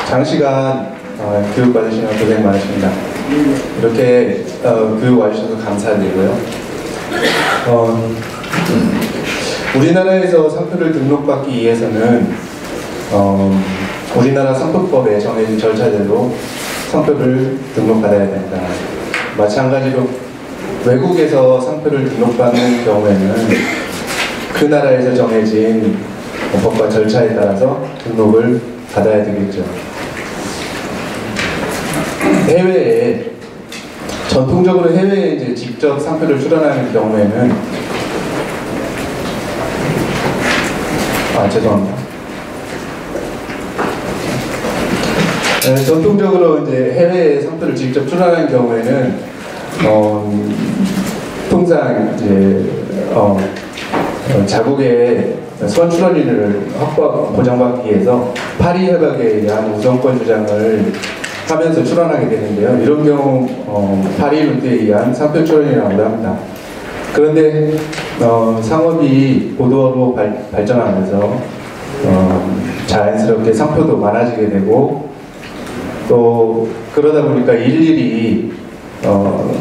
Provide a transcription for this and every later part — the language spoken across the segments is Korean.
장시간 교육 받으시느라 고생 많으십니다. 이렇게 교육 와주셔서 감사드리고요. 우리나라에서 상표를 등록받기 위해서는 우리나라 상표법에 정해진 절차대로 상표를 등록받아야 됩니다. 마찬가지로 외국에서 상표를 등록받는 경우에는 그 나라에서 정해진 법과 절차에 따라서 등록을 받아야 되겠죠. 해외에 전통적으로 해외에 이제 직접 상표를 출원하는 경우에는 죄송합니다. 전통적으로 이제 해외에 상표를 직접 출원하는 경우에는 통상 이제 자국의 선출원인을 보장받기 위해서 파리 협약에 의한 우선권 주장을 하면서 출원하게 되는데요. 이런 경우 파리 루트에 의한 상표 출원이라고 합니다. 그런데 상업이 고도로 발전하면서 자연스럽게 상표도 많아지게 되고 또 그러다 보니까 일일이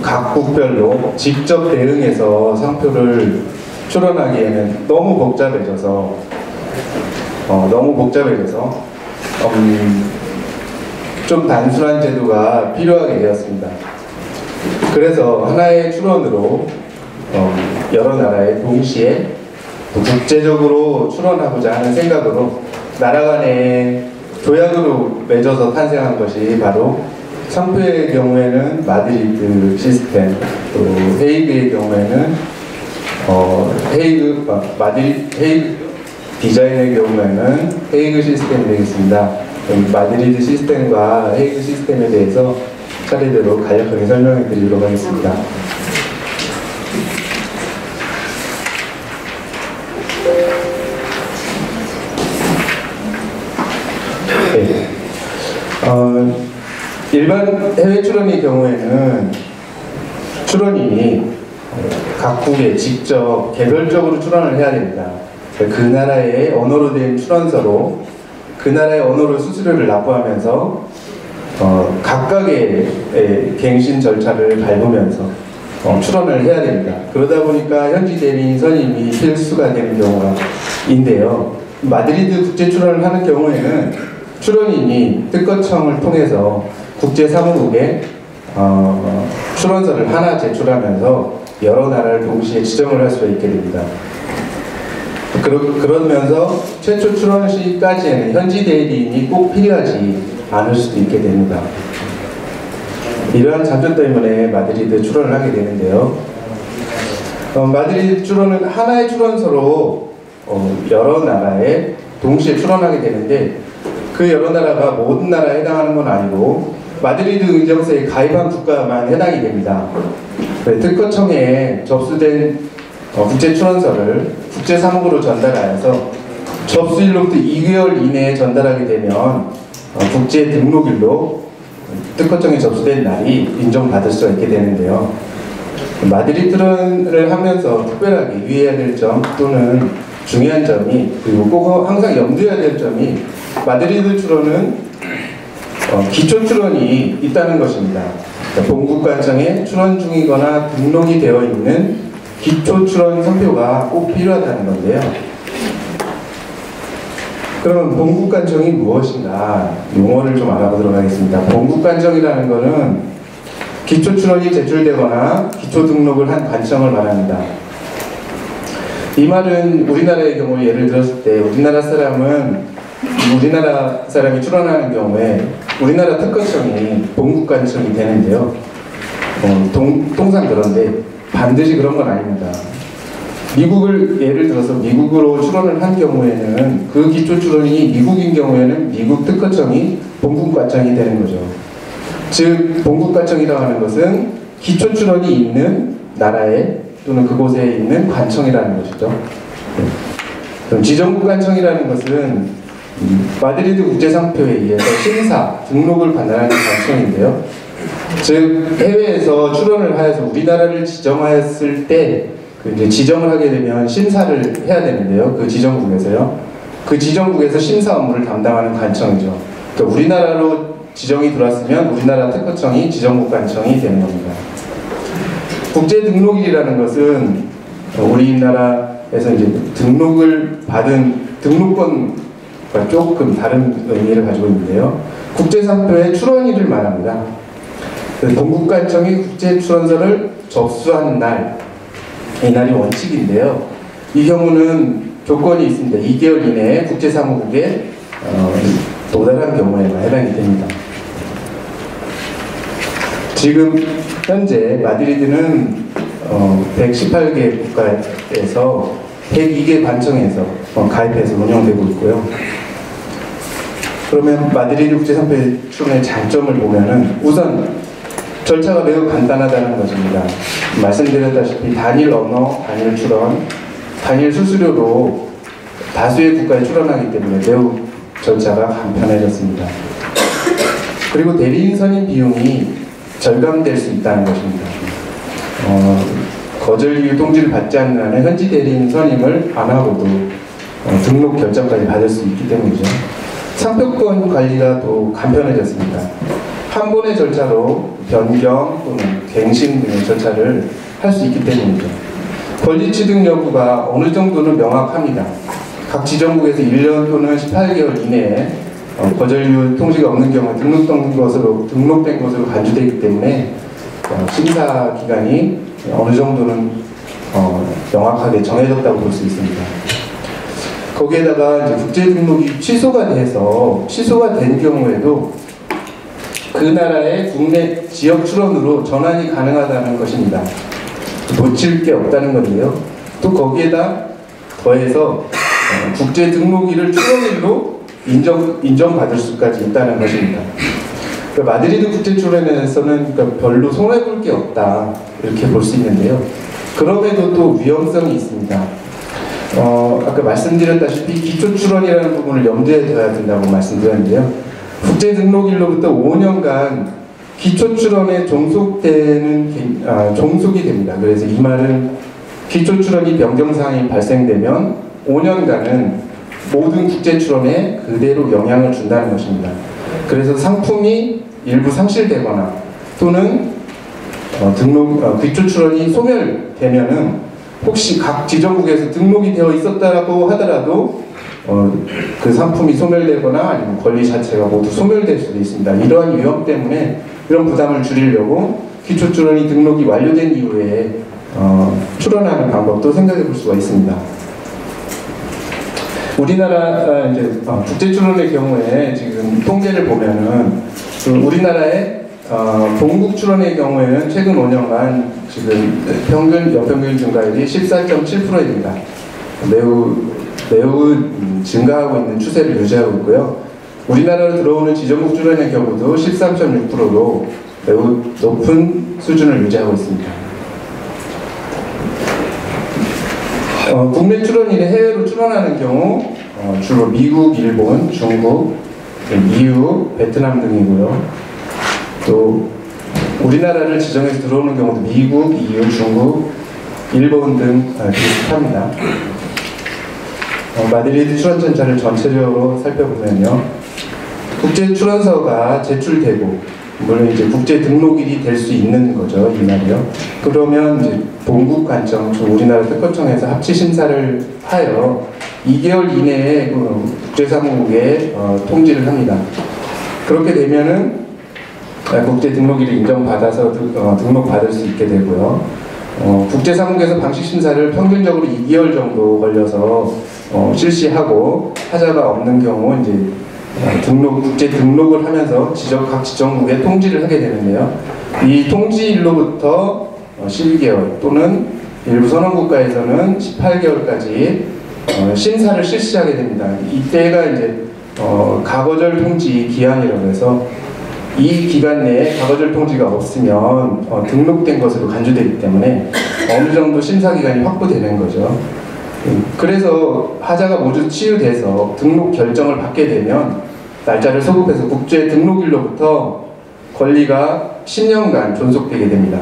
각 국별로 직접 대응해서 상표를 출원하기에는 너무 복잡해져서 좀 단순한 제도가 필요하게 되었습니다. 그래서 하나의 출원으로 여러 나라에 동시에 국제적으로 출원하고자 하는 생각으로 나라 간의 조약으로 맺어서 탄생한 것이 바로 상표의 경우에는 마드리드 시스템, 또 헤이그의 경우에는 헤이그 디자인의 경우에는 헤이그 시스템이 되겠습니다. 마드리드 시스템과 헤이그 시스템에 대해서 차례대로 간략하게 설명해 드리도록 하겠습니다. 네. 일반 해외 출원의 경우에는 출원인이 각국에 직접 개별적으로 출원을 해야 됩니다. 그 나라의 언어로 된 출원서로 그 나라의 언어로 수수료를 납부하면서 각각의 갱신 절차를 밟으면서 출원을 해야 됩니다. 그러다 보니까 현지 대리인 선임이 필수가 되는 경우가 있는데요. 마드리드 국제 출원을 하는 경우에는 출원인이 특허청을 통해서 국제사무국에 출원서를 하나 제출하면서 여러 나라를 동시에 지정을 할 수가 있게 됩니다. 그러면서 최초 출원 시까지에는 현지 대리인이 꼭 필요하지 않을 수도 있게 됩니다. 이러한 장점 때문에 마드리드 출원을 하게 되는데요. 마드리드 출원은 하나의 출원서로 여러 나라에 동시에 출원하게 되는데 그 여러 나라가 모든 나라에 해당하는 건 아니고 마드리드 의정서에 가입한 국가만 해당이 됩니다. 특허청에 접수된 국제 출원서를 국제사무국으로 전달하여서 접수일로부터 2개월 이내에 전달하게 되면 국제 등록일로 특허청에 접수된 날이 인정받을 수가 있게 되는데요. 마드리드 출원을 하면서 특별하게 유의해야 될 점 또는 중요한 점이 그리고 꼭 항상 염두해야 될 점이 마드리드 출원은 기초 출원이 있다는 것입니다. 본국관청에 출원 중이거나 등록이 되어 있는 기초 출원 상표가 꼭 필요하다는 건데요. 그럼 본국관청이 무엇인가 용어를 좀 알아보도록 하겠습니다. 본국관청이라는 것은 기초 출원이 제출되거나 기초 등록을 한 관청을 말합니다. 이 말은 우리나라의 경우 예를 들었을 때 우리나라 사람이 출원하는 경우에 우리나라 특허청이 본국관청이 되는데요. 통상 그런데 반드시 그런 건 아닙니다. 미국을 예를 들어서 미국으로 출원을 한 경우에는 그 기초 출원이 미국인 경우에는 미국 특허청이 본국관청이 되는 거죠. 즉 본국관청이라고 하는 것은 기초 출원이 있는 나라에 또는 그곳에 있는 관청이라는 것이죠. 그럼 지정국관청이라는 것은 마드리드 국제상표에 의해서 심사, 등록을 판단하는 관청인데요. 즉 해외에서 출원을 하여서 우리나라를 지정하였을 때 이제 지정을 하게 되면 심사를 해야 되는데요. 그 지정국에서요. 그 지정국에서 심사 업무를 담당하는 관청이죠. 그러니까 우리나라로 지정이 들어왔으면 우리나라 특허청이 지정국가청이 되는 겁니다. 국제 등록일이라는 것은 우리나라에서 이제 등록을 받은 등록권과 조금 다른 의미를 가지고 있는데요. 국제상표의 출원일을 말합니다. 동국가청이 국제출원서를 접수한 날, 이날이 원칙인데요. 이 경우는 조건이 있습니다. 2개월 이내에 국제사무국에 도달한 경우에만 해당이 됩니다. 지금 현재 마드리드는 118개 국가에서 102개 관청에서 가입해서 운영되고 있고요. 그러면 마드리드 국제상표의 출원의 장점을 보면은 우선 절차가 매우 간단하다는 것입니다. 말씀드렸다시피 단일 언어, 단일 출원, 단일 수수료로 다수의 국가에 출원하기 때문에 매우 절차가 간편해졌습니다. 그리고 대리인 선임 비용이 절감될 수 있다는 것입니다. 거절 이유 통지를 받지 않는 한은 현지 대리인 선임을 안 하고도 등록 결정까지 받을 수 있기 때문이죠. 상표권 관리가 더 간편해졌습니다. 한 번의 절차로 변경 또는 갱신 등의 절차를 할 수 있기 때문이죠. 권리 취득 여부가 어느 정도는 명확합니다. 각 지정국에서 1년 또는 18개월 이내에 거절 이유 통지가 없는 경우 등록된 것으로 간주되기 때문에 심사 기간이 어느 정도는 명확하게 정해졌다고 볼 수 있습니다. 거기에다가 이제 국제 등록이 취소가 된 경우에도 그 나라의 국내 지역 출원으로 전환이 가능하다는 것입니다. 놓칠 게 없다는 건데요. 또 거기에다 더해서 국제 등록일을 출원일로 인정받을 수까지 있다는 것입니다. 그러니까 마드리드 국제 출원에서는 그러니까 별로 손해볼 게 없다 이렇게 볼 수 있는데요. 그럼에도 또 위험성이 있습니다. 아까 말씀드렸다시피 기초 출원이라는 부분을 염두에 둬야 된다고 말씀드렸는데요. 국제 등록일로부터 5년간 기초 출원에 종속이 됩니다. 그래서 이 말은 기초 출원이 변경사항이 발생되면 5년간은 모든 국제 출원에 그대로 영향을 준다는 것입니다. 그래서 상품이 일부 상실되거나 또는 기초 출원이 소멸되면은 혹시 각 지정국에서 등록이 되어 있었다고 하더라도 그 상품이 소멸되거나 아니면 권리 자체가 모두 소멸될 수도 있습니다. 이러한 위험 때문에 이런 부담을 줄이려고 기초 출원이 등록이 완료된 이후에 출원하는 방법도 생각해 볼 수가 있습니다. 우리나라 이제 국제 출원의 경우에 지금 통계를 보면은 우리나라의 본국 출원의 경우에는 최근 5년간 지금 연평균 증가율이 14.7%입니다. 매우 증가하고 있는 추세를 유지하고 있고요. 우리나라로 들어오는 지정국 출원의 경우도 13.6%로 매우 높은 수준을 유지하고 있습니다. 국내 출원일에 해외로 출원하는 경우 주로 미국, 일본, 중국, EU, 베트남 등이고요. 또 우리나라를 지정해서 들어오는 경우도 미국, EU, 중국, 일본 등 비슷합니다. 마드리드 출원 절차를 전체적으로 살펴보면요. 국제 출원서가 제출되고 물론 이제 국제 등록일이 될 수 있는 거죠, 이 말이요. 그러면 이제 본국 관청, 우리나라 특허청에서 합치 심사를 하여 2개월 이내에 국제사무국에 통지를 합니다. 그렇게 되면은 국제 등록일을 인정받아서 등록받을 수 있게 되고요. 국제사무국에서 방식 심사를 평균적으로 2개월 정도 걸려서 실시하고 하자가 없는 경우 이제 국제 등록을 하면서 각 지정국에 통지를 하게 되는데요. 이 통지일로부터 12개월 또는 일부 선언국가에서는 18개월까지 심사를 실시하게 됩니다. 이때가 이제 가거절 통지 기한이라고 해서 이 기간 내에 가거절 통지가 없으면 등록된 것으로 간주되기 때문에 어느 정도 심사 기간이 확보되는 거죠. 그래서 하자가 모두 치유돼서 등록 결정을 받게 되면 날짜를 소급해서 국제 등록일로부터 권리가 10년간 존속되게 됩니다.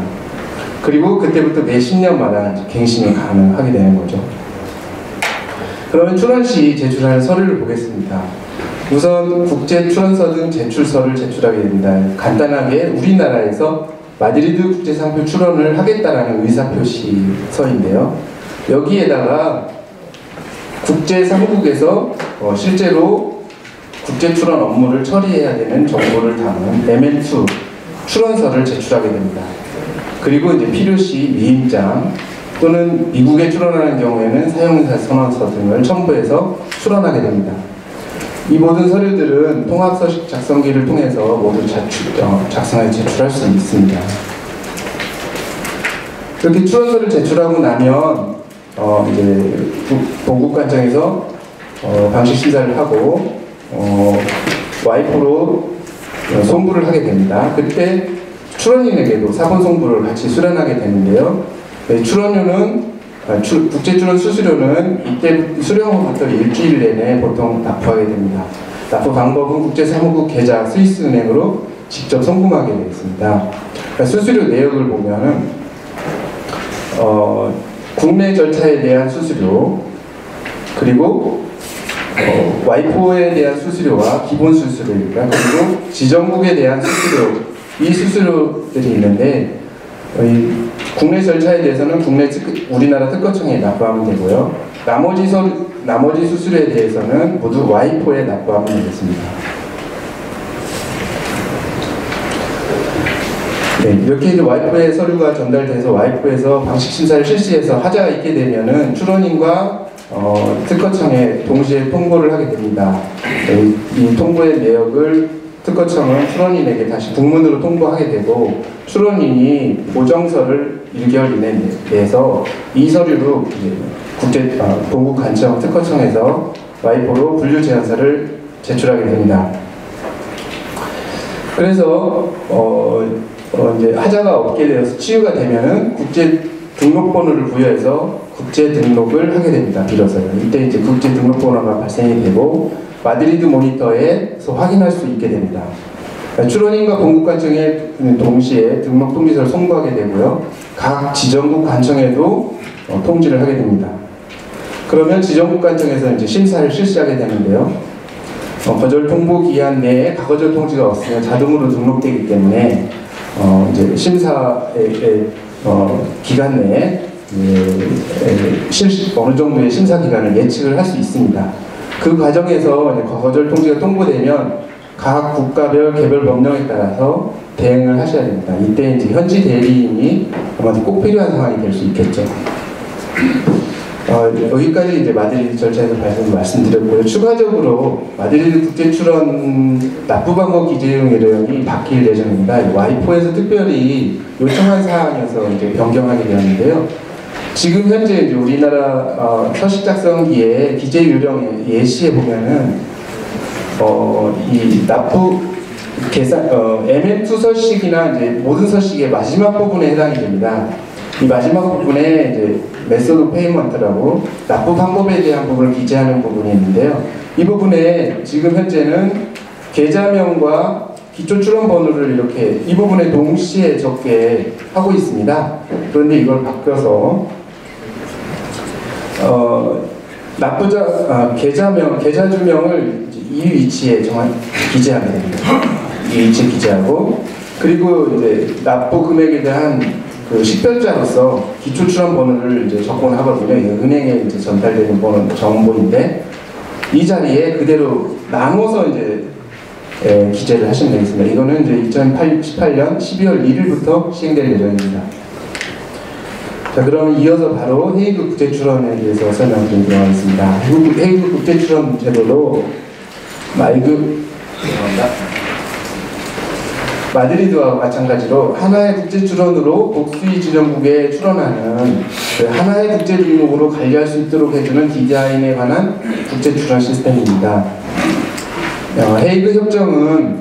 그리고 그때부터 매 10년마다 갱신이 가능하게 되는 거죠. 그러면 출원 시 제출하는 서류를 보겠습니다. 우선 국제 출원서 등 제출서를 제출하게 됩니다. 간단하게 우리나라에서 마드리드 국제상표 출원을 하겠다라는 의사표시서인데요. 여기에다가 국제상국에서 실제로 국제 출원 업무를 처리해야 되는 정보를 담은 MN2 출원서를 제출하게 됩니다. 그리고 이제 필요시 위임장 또는 미국에 출원하는 경우에는 사용자 선언서 등을 첨부해서 출원하게 됩니다. 이 모든 서류들은 통합서식 작성기를 통해서 모두 작성해 제출할 수 있습니다. 그렇게 출원서를 제출하고 나면 이제 본국관청에서 방식 심사를 하고 와이프로 송부를 하게 됩니다. 그때 출원인에게도 사본 송부를 같이 수령하게 되는데요. 출원료는 국제 출원 수수료는 이때 수령후부터 일주일 내내 보통 납부하게 됩니다. 납부 방법은 국제사무국 계좌 스위스은행으로 직접 송금하게 되어 있습니다. 수수료 내역을 보면은 국내 절차에 대한 수수료 그리고 와이포에 대한 수수료와 기본 수수료입니다. 그리고 지정국에 대한 수수료 이 수수료들이 있는데 국내 절차에 대해서는 우리나라 특허청에 납부하면 되고요. 나머지 수수료에 대해서는 모두 와이포에 납부하면 되겠습니다. 네, 이렇게 이제 와이포에 서류가 전달돼서 와이포에서 방식 심사를 실시해서 하자가 있게 되면은 출원인과 특허청에 동시에 통보를 하게 됩니다. 이 통보의 내역을 특허청은 출원인에게 다시 국문으로 통보하게 되고 출원인이 보정서를 1개월 이내 내서 이 서류로 본국관청 특허청에서 와이포로 분류제안서를 제출하게 됩니다. 그래서 이제 하자가 없게 되어서 치유가 되면은 국제 등록번호를 부여해서 국제 등록을 하게 됩니다. 빌어서요. 이때 이제 국제 등록번호가 발생이 되고 마드리드 모니터에서 확인할 수 있게 됩니다. 출원인과 본국관청에 동시에 등록 통지서를 송부하게 되고요. 각 지정국 관청에도 통지를 하게 됩니다. 그러면 지정국 관청에서 이제 심사를 실시하게 되는데요. 거절 통보 기한 내에 가거절 통지가 없으면 자동으로 등록되기 때문에 이제 심사의 기간 내에 어느 정도의 심사 기간을 예측을 할 수 있습니다. 그 과정에서 거절 통지가 통보되면 각 국가별 개별 법령에 따라서 대응을 하셔야 됩니다. 이때 이제 현지 대리인이 아마도 꼭 필요한 상황이 될 수 있겠죠. 여기까지 이제 마드리드 절차에서 말씀드렸고요. 추가적으로 마드리드 국제 출원 납부 방법 기재용 요령이 바뀔 예정입니다. 와이포에서 특별히 요청한 사항에서 이제 변경하게 되었는데요. 지금 현재 이제 우리나라 서식 작성기의 기재 요령 예시에 보면은 이 납부 계산 MN2 서식이나 이제 모든 서식의 마지막 부분에 해당이 됩니다. 이 마지막 부분에 이제 메소드 페이먼트라고 납부 방법에 대한 부분을 기재하는 부분이 있는데요. 이 부분에 지금 현재는 계좌명과 기초 출원 번호를 이렇게 이 부분에 동시에 적게 하고 있습니다. 그런데 이걸 바꿔서 계좌 주명을 이 위치에 기재하게 됩니다. 이 위치에 기재하고 그리고 이제 납부 금액에 대한 그 식별자로서 기초 출원 번호를 이제 적곤하거든요. 은행에 이제 전달되는 번호 정보인데 이 자리에 그대로 나눠서 이제 기재를 하시면 되겠습니다. 이거는 이제 2018년 12월 1일부터 시행될 예정입니다. 자, 그러면 이어서 바로 헤이그 국제 출원에 대해서 설명드리도록 하겠습니다. 헤이그 국제 출원 제도로 마드리드와 마찬가지로 하나의 국제 출원으로 복수의 지정국에 출원하는 하나의 국제 등록으로 관리할 수 있도록 해주는 디자인에 관한 국제 출원 시스템입니다. 헤이그 협정은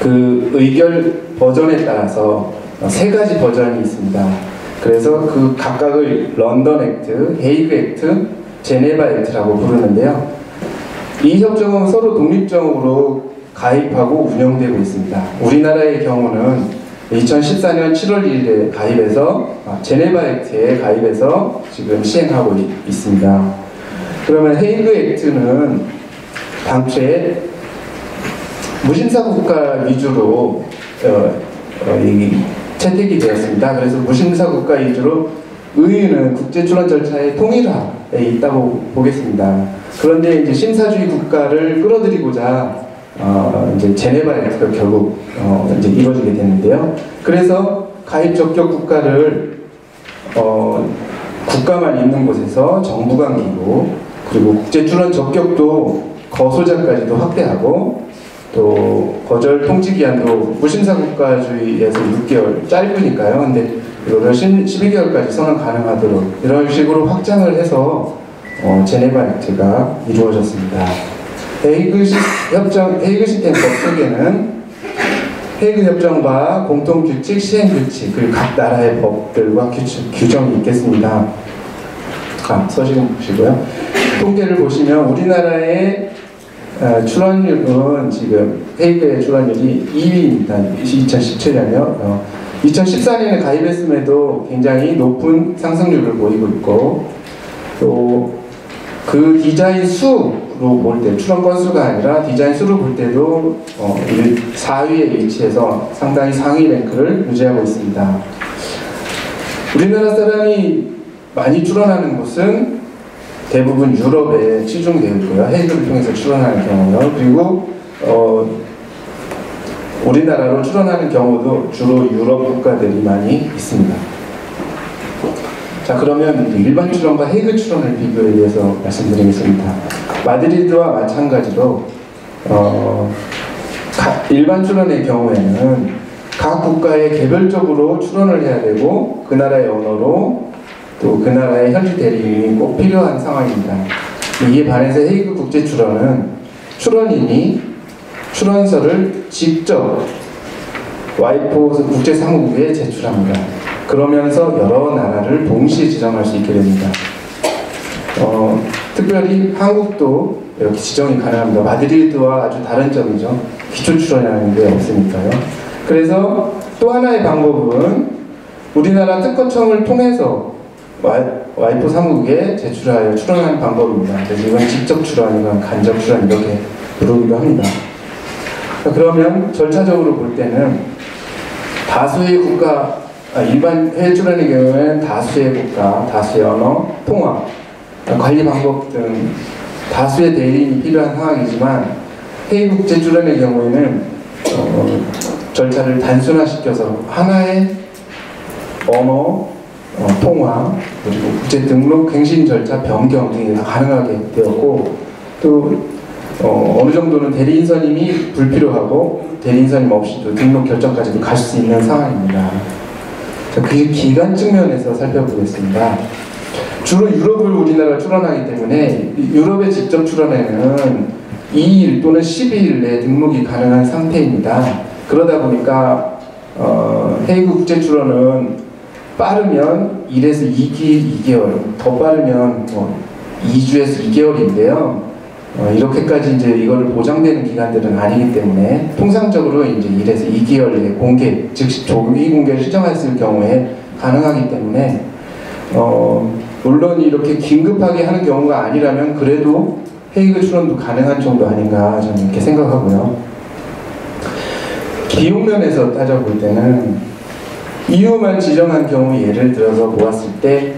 그 의결 버전에 따라서 3가지 버전이 있습니다. 그래서 그 각각을 런던 액트, 헤이그 액트, 제네바 액트라고 부르는데요. 이 협정은 서로 독립적으로 가입하고 운영되고 있습니다. 우리나라의 경우는 2014년 7월 1일에 가입해서 제네바 액트에 가입해서 지금 시행하고 있습니다. 그러면 헤이그 액트는 당초에 무심사 국가 위주로 채택이 되었습니다. 그래서 무심사 국가 위주로 의의는 국제 출원 절차의 통일화에 있다고 보겠습니다. 그런데 이제 심사주의 국가를 끌어들이고자 이제 제네바 액트가 결국 이제 이루어지게 됐는데요. 그래서 가입 적격 국가를 국가만 있는 곳에서 정부 관계고, 그리고 국제 출원 적격도 거소자까지도 확대하고, 또 거절 통지 기한도 무심사 국가주의에서 6개월 짧으니까요. 근데 이거를 12개월까지 선언 가능하도록 이런 식으로 확장을 해서 제네바 액트가 이루어졌습니다. 헤이그 시스템 법 속에는 헤이그 협정과 공통 규칙, 시행 규칙, 그리고 각 나라의 법들과 규정이 있겠습니다. 서식은 보시고요. 통계를 보시면 우리나라의 출원율은 지금 헤이그의 출원율이 2위입니다. 2017년이요. 2014년에 가입했음에도 굉장히 높은 상승률을 보이고 있고, 또 그 디자인 수로 볼 때, 출원 건수가 아니라 디자인 수로 볼 때도 4위에 위치해서 상당히 상위 랭크를 유지하고 있습니다. 우리나라 사람이 많이 출원하는 곳은 대부분 유럽에 치중되어 있고요. 헤이그를 통해서 출원하는 경우요. 그리고 우리나라로 출원하는 경우도 주로 유럽 국가들이 많이 있습니다. 자, 그러면 일반 출원과 헤이그 출원의 비교에 대해서 말씀드리겠습니다. 마드리드와 마찬가지로 일반 출원의 경우에는 각 국가에 개별적으로 출원을 해야 되고, 그 나라의 언어로 또 그 나라의 현지 대리인이 꼭 필요한 상황입니다. 이에 반해서 헤이그 국제 출원은 출원인이 출원서를 직접 와이포 국제사무국에 제출합니다. 그러면서 여러 나라를 동시에 지정할 수 있게 됩니다. 특별히 한국도 이렇게 지정이 가능합니다. 마드리드와 아주 다른 점이죠. 기초 출원이라는 게 없으니까요. 그래서 또 하나의 방법은 우리나라 특허청을 통해서 와이포 사무국에 제출하여 출원하는 방법입니다. 그래서 이건 직접 출원, 이건 간접 출원 이렇게 부르기도 합니다. 그러면 절차적으로 볼 때는 다수의 국가, 일반 해외 출원의 경우에는 다수의 국가, 다수의 언어, 통화, 관리 방법 등 다수의 대리인이 필요한 상황이지만, 헤이그 국제 출원의 경우에는 절차를 단순화시켜서 하나의 언어, 통화, 그리고 국제 등록 갱신 절차 변경 등이 다 가능하게 되었고, 또 어느 정도는 대리인 선임이 불필요하고 대리인 선임 없이도 등록 결정까지도 갈 수 있는 상황입니다. 자, 그 기간 측면에서 살펴보겠습니다. 주로 유럽을 우리나라가 출원하기 때문에 유럽에 직접 출원에는 2일 또는 12일 내에 등록이 가능한 상태입니다. 그러다 보니까 헤이그 국제 출원은 빠르면 1에서 2개월, 더 빠르면 2주에서 2개월인데요. 이렇게까지 이제 이거를 보장되는 기간들은 아니기 때문에 통상적으로 이제 1에서 2개월의 공개, 즉시 조기 공개를 시정했을 경우에 가능하기 때문에 물론 이렇게 긴급하게 하는 경우가 아니라면 그래도 헤이그 출원도 가능한 정도 아닌가 저는 이렇게 생각하고요. 비용 면에서 따져볼 때는 EU만 지정한 경우 예를 들어서 보았을 때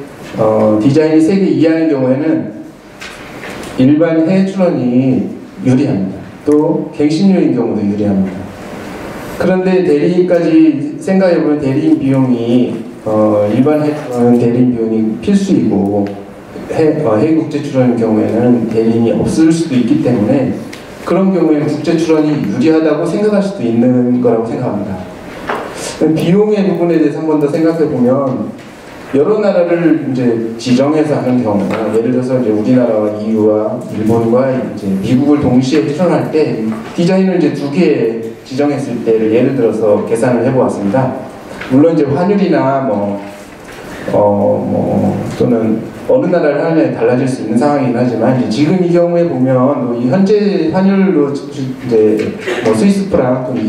디자인이 3개 이하의 경우에는 일반 해외 출원이 유리합니다. 또 갱신료인 경우도 유리합니다. 그런데 대리인까지 생각해보면 대리인 비용이 일반 해외 출원은 대리인 비용이 필수이고 해외 국제 출원의 경우에는 대리인이 없을 수도 있기 때문에 그런 경우에는 국제 출원이 유리하다고 생각할 수도 있는 거라고 생각합니다. 비용의 부분에 대해서 한 번 더 생각해보면 여러 나라를 이제 지정해서 하는 경우, 예를 들어서 이제 우리나라와 EU와 일본과 이제 미국을 동시에 출원할 때 디자인을 이제 2개 지정했을 때를 예를 들어서 계산을 해보았습니다. 물론 이제 환율이나 또는 어느 나라를 하느냐에 달라질 수 있는 상황이긴 하지만 이제 지금 이 경우에 보면 이 현재 환율로 이제 스위스 프랑 또는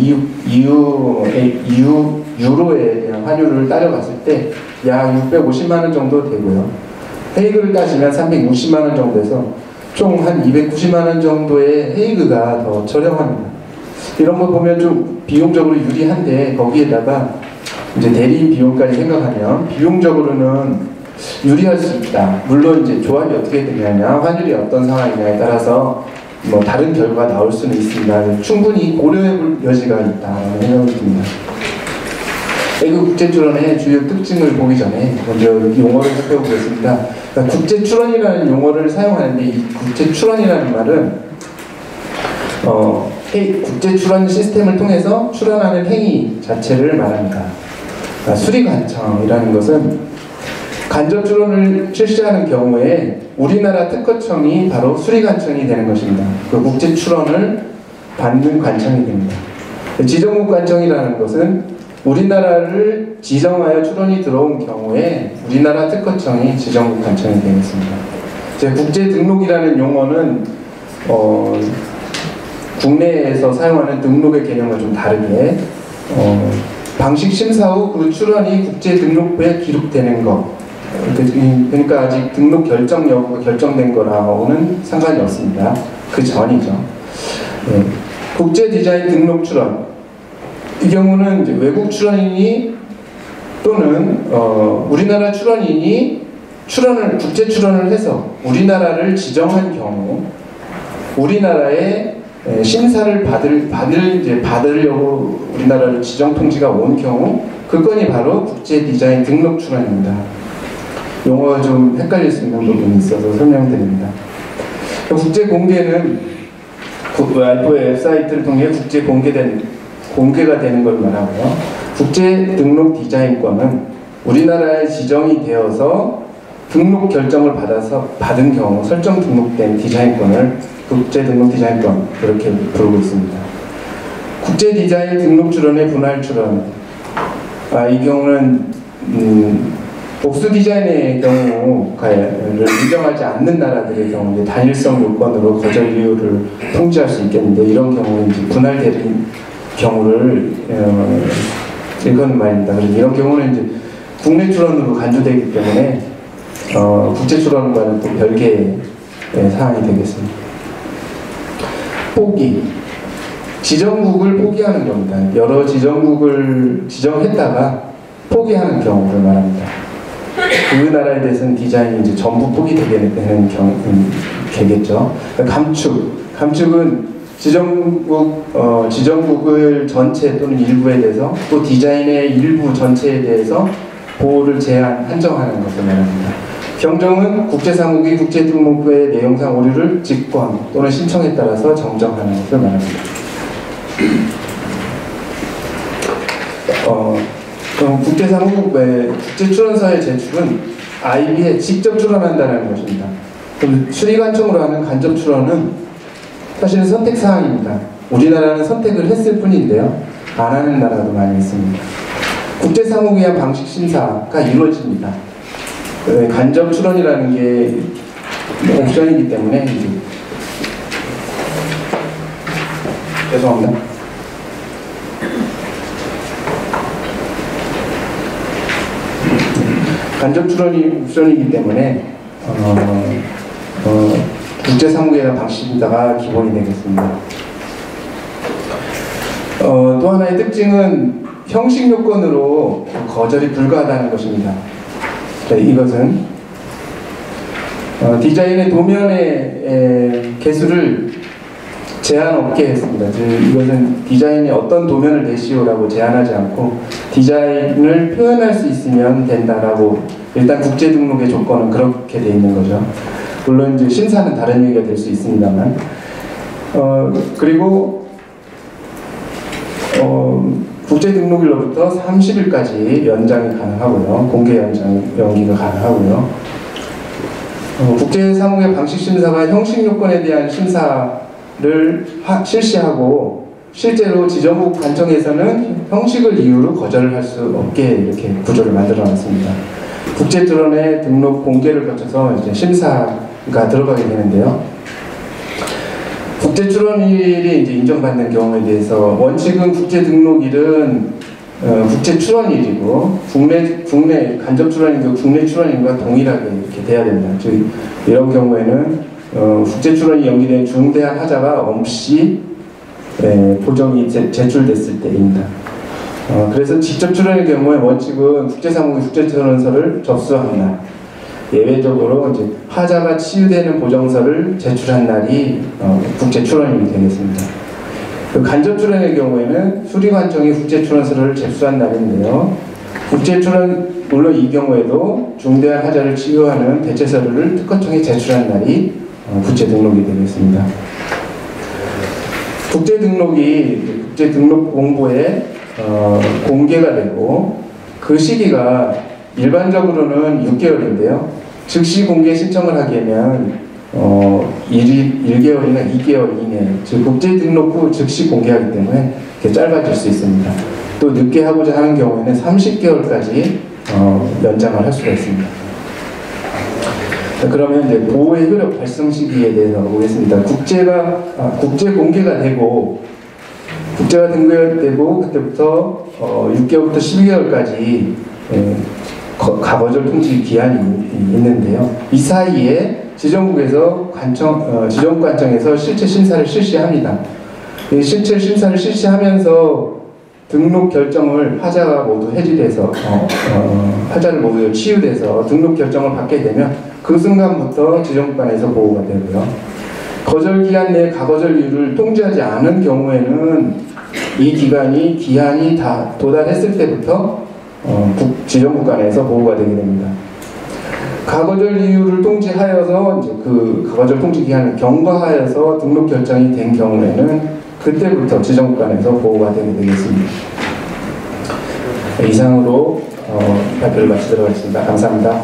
유로에 대한 환율을 따져봤을 때 약 650만 원 정도 되고요. 헤이그를 따지면 360만 원 정도 돼서 총 한 290만 원 정도의 헤이그가 더 저렴합니다. 이런 거 보면 좀 비용적으로 유리한데 거기에다가 이제 대리인 비용까지 생각하면 비용적으로는 유리할 수 있다. 물론 이제 조합이 어떻게 되느냐, 환율이 어떤 상황이냐에 따라서 뭐 다른 결과가 나올 수는 있습니다. 충분히 고려해 볼 여지가 있다라는 생각이 듭니다. 외국 국제 출원의 주요 특징을 보기 전에 먼저 용어를 살펴보겠습니다. 그러니까 국제 출원이라는 용어를 사용하는데 이 국제 출원이라는 말은 국제 출원 시스템을 통해서 출원하는 행위 자체를 말합니다. 그러니까 수리관청이라는 것은 간접 출원을 실시하는 경우에 우리나라 특허청이 바로 수리관청이 되는 것입니다. 그 국제 출원을 받는 관청이 됩니다. 지정국 관청이라는 것은 우리나라를 지정하여 출원이 들어온 경우에 우리나라 특허청이 지정국 관청이 되겠습니다. 국제 등록이라는 용어는 국내에서 사용하는 등록의 개념과 좀 다르게 방식 심사 후 그 출원이 국제 등록부에 기록되는 것, 그러니까 아직 등록 결정 여부가 결정된 거라고는 상관이 없습니다. 그 전이죠. 네. 국제 디자인 등록 출원, 이 경우는 이제 외국 출원인이 또는 우리나라 출원인이 국제 출원을 해서 우리나라를 지정한 경우, 우리나라의 심사를 받으려고 우리나라를 지정 통지가 온 경우 그 건이 바로 국제 디자인 등록 출원입니다. 용어가 좀 헷갈릴 수 있는 부분이 있어서 설명드립니다. 국제 공개는 와이프의 웹사이트를 통해 국제 공개가 되는 걸 말하고요. 국제 등록 디자인권은 우리나라에 지정이 되어서 등록 결정을 받은 경우 설정 등록된 디자인권을 국제 등록 디자인권 이렇게 부르고 있습니다. 국제 디자인 등록 출원의 분할 출원, 이 경우는 복수 디자인의 경우를 인정하지 않는 나라들의 경우 단일성 요건으로 거절 이유를 통지할 수 있겠는데, 이런 경우는 이제 분할되는 경우를 일컫는 말입니다. 그래서 이런 경우는 이제 국내 출원으로 간주되기 때문에 국제 출원과는 또 별개의 사항이 되겠습니다. 포기, 지정국을 포기하는 겁니다. 여러 지정국을 지정했다가 포기하는 경우를 말합니다. 그 나라에 대해서는 디자인이 이제 전부 포기되게 되는 경우겠죠. 감축은 지정국을 전체 또는 일부에 대해서, 또 디자인의 일부 전체에 대해서 보호를 한정하는 것을 말합니다. 경정은 국제사무국이 국제등록부의 내용상 오류를 직권 또는 신청에 따라서 정정하는 것을 말합니다. 그럼 국제사무국의 국제출원서의 제출은 IB에 직접 출원한다는 것입니다. 그럼 수리관청으로 하는 간접출원은 사실은 선택사항입니다. 우리나라는 선택을 했을 뿐인데요, 안 하는 나라도 많이 있습니다. 국제사무국에 의한 방식 심사가 이루어집니다. 간접 출원이라는 게 옵션이기 때문에 죄송합니다. 간접 출원이 옵션이기 때문에 국제사무국에 대한 방식 심사가 기본이 되겠습니다. 또 하나의 특징은 형식 요건으로 거절이 불가하다는 것입니다. 이것은 디자인의 도면의 개수를 제한 없게 했습니다. 이것은 디자인이 어떤 도면을 내시오라고 제한하지 않고 디자인을 표현할 수 있으면 된다라고, 일단 국제 등록의 조건은 그렇게 돼 있는 거죠. 물론 이제 심사는 다른 얘기가 될 수 있습니다만, 그리고 국제 등록일로부터 30일까지 연장이 가능하고요. 공개 연기가 가능하고요. 국제사무국의 방식 심사가 형식 요건에 대한 심사를 실시하고, 실제로 지정국 관청에서는 형식을 이유로 거절을 할 수 없게 이렇게 구조를 만들어 놨습니다. 국제출원의 등록 공개를 거쳐서 이제 심사가 들어가게 되는데요. 국제출원일이 이제 인정받는 경우에 대해서 원칙은 국제등록일은 국제출원일이고 국내 간접출원일과 국내 출원일과 동일하게 이렇게 돼야 됩니다. 즉 이런 경우에는 국제 출원이 연기된 중대한 하자가 없이 보정이 제출됐을 때입니다. 그래서 직접 출원의 경우에 원칙은 국제사무국 국제출원서를 접수한 날, 예외적으로 이제 하자가 치유되는 보정서를 제출한 날이 국제 출원이 되겠습니다. 간접 출원의 경우에는 수리관청이 국제 출원서를 접수한 날인데요. 국제 출원 물론 이 경우에도 중대한 하자를 치유하는 대체 서류를 특허청에 제출한 날이 국제 등록이 되겠습니다. 국제 등록이 국제 등록 공보에 공개가 되고 그 시기가 일반적으로는 6개월인데요. 즉시 공개 신청을 하려면 1개월이나 2개월 이내, 즉 국제 등록 후 즉시 공개하기 때문에 이렇게 짧아질 수 있습니다. 또 늦게 하고자 하는 경우에는 30개월까지 연장을 할 수가 있습니다. 그러면 이제 보호의 효력 발생 시기에 대해서 보겠습니다. 국제 공개가 되고 국제가 등록되고 그때부터 6개월부터 12개월까지 가거절 통지 기한이 있는데요. 이 사이에 지정국에서 지정관청에서 실체 심사를 실시합니다. 실체 심사를 실시하면서 등록 결정을 하자가 모두 해지돼서 하자를 모두 치유돼서 등록 결정을 받게 되면 그 순간부터 지정관에서 보호가 되고요. 거절 기간 내 가거절 이유를 통지하지 않은 경우에는 이 기한이 다 도달했을 때부터 지정국관에서 보호가 되게 됩니다. 가거절 이유를 통지하여서 이제 그 가거절 통지 기한을 경과하여서 등록 결정이 된 경우에는 그때부터 지정국관에서 보호가 되게 되겠습니다. 이상으로 발표를 마치도록 하겠습니다. 감사합니다.